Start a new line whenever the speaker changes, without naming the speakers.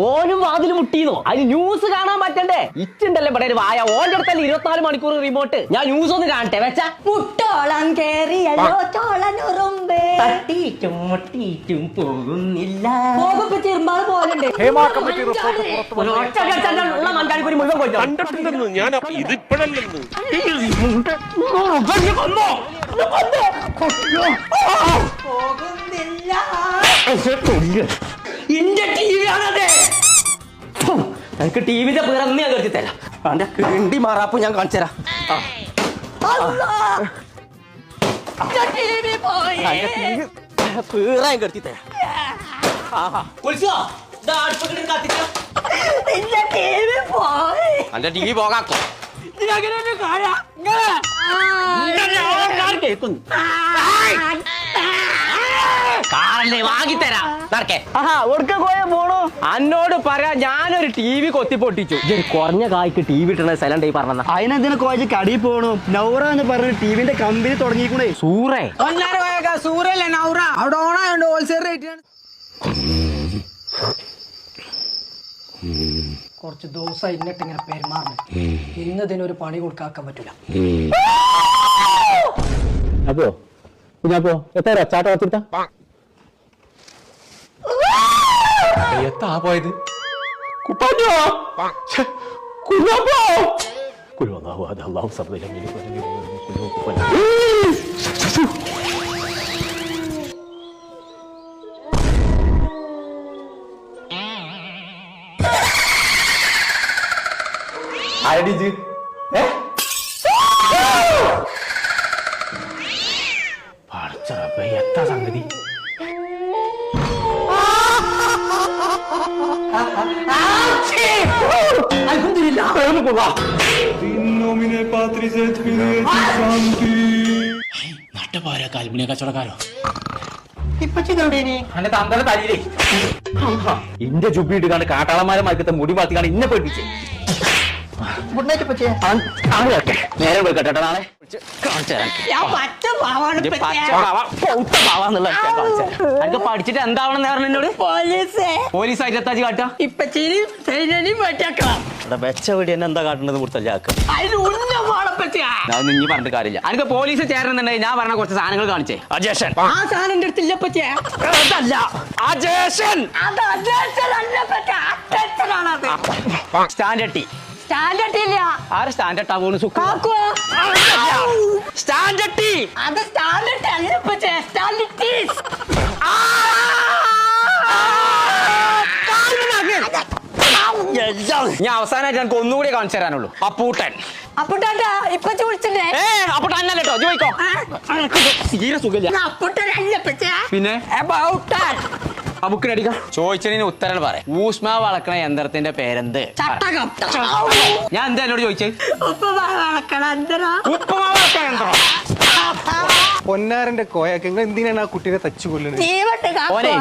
ഓനും വാതിൽ മുട്ടിന്നോ? അതിന് ന്യൂസ് കാണാൻ പറ്റണ്ടേ? ഇച്ചുണ്ടല്ലേ ഇവിടെ ഒരു വായ. ഓന്റെ അടുത്തല്ലേ 24 മണിക്കൂർ റിമോട്ട്. ഞാൻ ന്യൂസ് ഒന്ന് കാണട്ടെ വെച്ചാ.
മുട്ടോളം കേറിയല്ലോ ചോളനുറുമ്പേ
തട്ടിയിട്ടും മുട്ടിയിട്ടും പോകുന്നില്ല.
പോകുമ്പോ ചെറുമ്പാട് പോലുണ്ട്.
ഉള്ള മൺകാണിക്കൂരി മുഴുവൻ പോയി
കണ്ടിട്ടുണ്ടെന്ന് ഞാൻ ഇതിപ്പോഴല്ലെന്ന്
പോകുന്നില്ല.
ഇന്റെ ടി വി ആണതെ. എനിക്ക് ടി വിന്റെ പിറന്ന് ഞാൻ കരുതി തരാം. അവന്റെ കിണ്ടി മാറാപ്പ് ഞാൻ കാണിച്ചു തരാം. പീറാൻ കരുതി തരാം. അന്റെ ടി വി പോകാക്കോ. കേൾക്കുന്നു കാറല്ലേ വാങ്ങിത്തരാം. അന്നോട് പറയാ ഞാനൊരു ടി വി കൊത്തി പൊട്ടിച്ചു. ഒരു കുറഞ്ഞ കായ്ക്ക് ടി വി ഇട്ടണ സ്ഥലം പറഞ്ഞ
അതിനെന്തിനാ കോച്ച് കടയിൽ പോകണു? നൗറ എന്ന് പറഞ്ഞ ടിവിന്റെ കമ്പനി തുടങ്ങിക്കൂടെ.
സൂറേ
സൂറല്ലേ നൗറ? അവിടെ ഓണായോണ്ട് ഹോൾസെയിൽ റേറ്റ്. കുറച്ച് ദിവസം ഇന്നിട്ട് ഇങ്ങനെ പെരുമാറണം. ഇന്നതിനൊരു പണി കൊടുക്കാൻ പറ്റൂല.
അപ്പോ കുഞ്ഞാപ്പോ എത്ര ചാട്ട വച്ചിട്ടാ എത്താ പോയത്? കുഞ്ഞാപ്പോ ആരടിച്ച് എത്താ സംഗതി? നട്ടപ്പാര കാൽമിനെ കച്ചവടക്കാരോ അന്റെ തന്തല തലയിലേ ഇന്റെ ചുപ്പിട്ട് കണ്ട് കാട്ടാളന്മാരെ മരക്കത്തെ മുടി മാറ്റിക്കാണ് ഇന്നെ പഠിപ്പിച്ചേ. നേരെ കേട്ടോ നാളെ പഠിച്ചിട്ട് എന്താവണം നേരം എന്നോട് പോലീസ് ആയിട്ട് കാട്ടാ. വെച്ച വീട് എന്നെ എന്താ കാട്ടേണ്ടത് കൊടുത്തല്ലാക്ക നീ പറഞ്ഞിട്ട് കാര്യമില്ല. എനിക്ക് പോലീസ് ചേരണമെന്നുണ്ടെങ്കിൽ ഞാൻ പറഞ്ഞ കുറച്ച് സാധനങ്ങൾ കാണിച്ചേ. അജേഷൻ
ആ സാധനം എന്റെ അടുത്തില്ല പറ്റിയ
അതല്ല അജേഷൻ സ്റ്റാൻഡേർഡ് ടീ.
സ്റ്റാൻഡേർഡ് ഇല്ല.
ആര് സ്റ്റാൻഡേർഡ് ആവുന്നു? Standard tea.
അത് സ്റ്റാൻഡേർഡ് അല്ല പറ്റിയ സ്റ്റാൻഡേർഡ് ടീ.
ഞാൻ അവസാനമായിട്ട് എനിക്ക് ഒന്നുകൂടി കാണിച്ചു തരാനുള്ളൂ. അപ്പൂട്ടൻ
അപ്പുട്ടാ ഇപ്പൊ വിളിച്ചില്ലേ?
അപ്പൂട്ടന്നല്ലോ ചോദിക്കോ. തീരെ സുഖമില്ല.
അപ്പുട്ടല്ല പറ്റിയ
പിന്നെ
അബൌട്ടൻ
ആ ബുക്കിനടിക്കാം. ചോദിച്ചതിന് ഉത്തരം പറയാം. ഊഷ്മാവ് വളക്കണ യന്ത്രത്തിന്റെ പേരെന്ത്?
ചട്ടകം.
ഞാൻ എന്താ എന്നോട് ചോദിച്ചത്?
ഉപ്പുമാവ് വളക്കണ യന്ത്രം.
ഉപ്പുമാവ് വളക്കണ യന്ത്രം.
പൊന്നാരന്റെ കോയക്ക് എന്തിനാണ് ആ കുട്ടീനെ തച്ചു കൊല്ലുന്നത്?
ജീവട്ട്
ഓനെ